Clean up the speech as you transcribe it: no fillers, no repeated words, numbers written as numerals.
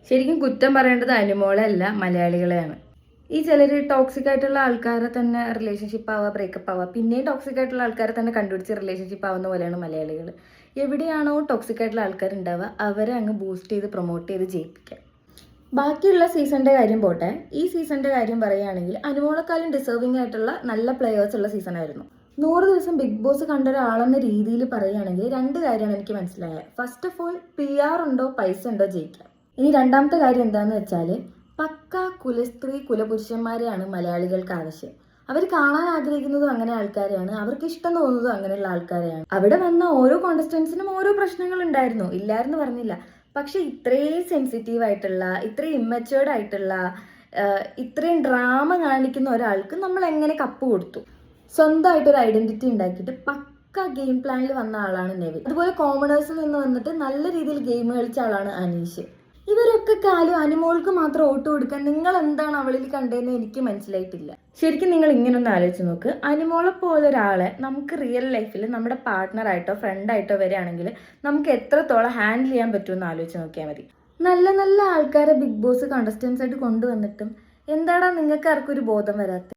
ശരിക്കും കുറ്റം പറയേണ്ടത് അനുമോളല്ല മലയാളികളെയാണ്. ഈ ചിലർ ടോക്സിക് ആയിട്ടുള്ള ആൾക്കാരെ തന്നെ റിലേഷൻഷിപ്പ് ആവുക, ബ്രേക്കപ്പ് ആവുക, പിന്നെയും ടോക്സിക് ആയിട്ടുള്ള ആൾക്കാരെ തന്നെ കണ്ടുപിടിച്ച് റിലേഷൻഷിപ്പ് ആവുന്ന പോലെയാണ് മലയാളികൾ. എവിടെയാണോ ടോക്സിക് ആയിട്ടുള്ള ആൾക്കാർ ഉണ്ടാവുക അവരെ അങ്ങ് ബൂസ്റ്റ് ചെയ്ത് പ്രൊമോട്ട് ചെയ്ത് ജയിപ്പിക്കുക. ബാക്കിയുള്ള സീസണിൻ്റെ കാര്യം പോട്ടെ, ഈ സീസണിൻ്റെ കാര്യം പറയുകയാണെങ്കിൽ അനുമോളെക്കാളും ഡിസേർവിംഗ് ആയിട്ടുള്ള നല്ല പ്ലെയേഴ്സ് ഉള്ള സീസണായിരുന്നു. 100 ദിവസം ബിഗ് ബോസ് കണ്ട ഒരാളെന്ന രീതിയിൽ പറയുകയാണെങ്കിൽ 2 കാര്യമാണ് എനിക്ക് മനസ്സിലായത്. ഫസ്റ്റ് ഓഫ് ഓൾ, PR ഉണ്ടോ പൈസ ഉണ്ടോ ജയിക്കാം. ഇനി രണ്ടാമത്തെ കാര്യം എന്താണെന്ന് വെച്ചാൽ, പക്ക കുലസ്ത്രീ കുലപുരുഷന്മാരെയാണ് മലയാളികൾക്ക് ആവശ്യം. അവർ കാണാൻ ആഗ്രഹിക്കുന്നതും അങ്ങനെ ആൾക്കാരെയാണ്, അവർക്ക് ഇഷ്ടം തോന്നുന്നതും അങ്ങനെയുള്ള ആൾക്കാരെയാണ്. അവിടെ വന്ന ഓരോ കോണ്ടസ്റ്റൻസിനും ഓരോ പ്രശ്നങ്ങൾ ഉണ്ടായിരുന്നു, ഇല്ലായിരുന്നു പറഞ്ഞില്ല. പക്ഷെ ഇത്രയും സെൻസിറ്റീവ് ആയിട്ടുള്ള, ഇത്രയും ഇമ്മച്വേർഡ് ആയിട്ടുള്ള, ഇത്രയും ഡ്രാമ കാണിക്കുന്ന ഒരാൾക്ക് നമ്മൾ എങ്ങനെ കപ്പ് കൊടുത്തു? സ്വന്തമായിട്ടൊരു ഐഡന്റിറ്റി ഉണ്ടാക്കിയിട്ട് പക്ക ഗെയിം പ്ലാനിൽ വന്ന ആളാണ് നെവിൻ. അതുപോലെ കോമണേഴ്സിൽ നിന്ന് വന്നിട്ട് നല്ല രീതിയിൽ ഗെയിം കളിച്ച ആളാണ് അനീഷ്. ഇവരൊക്കെ കാലം അനുമോൾക്ക് മാത്രം വോട്ട് കൊടുക്കാൻ നിങ്ങൾ എന്താണ് അവളിൽ കണ്ടതെന്ന് എനിക്ക് മനസ്സിലായിട്ടില്ല. ശരിക്കും നിങ്ങൾ ഇങ്ങനൊന്ന് ആലോചിച്ച് നോക്ക്, അനുമോളെ പോലെ ഒരാളെ നമുക്ക് റിയൽ ലൈഫിൽ നമ്മുടെ പാർട്ട്ണറായിട്ടോ ഫ്രണ്ടായിട്ടോ വരികയാണെങ്കിൽ നമുക്ക് എത്രത്തോളം ഹാൻഡിൽ ചെയ്യാൻ പറ്റുമെന്ന് ആലോചിച്ച് നോക്കിയാൽ മതി. നല്ല നല്ല ആൾക്കാരെ ബിഗ് ബോസ് കണ്ടസ്റ്റൻസ് ആയിട്ട് കൊണ്ടുവന്നിട്ടും എന്താടാ നിങ്ങൾക്ക് ആർക്കും ഒരു ബോധം വരാത്തത്?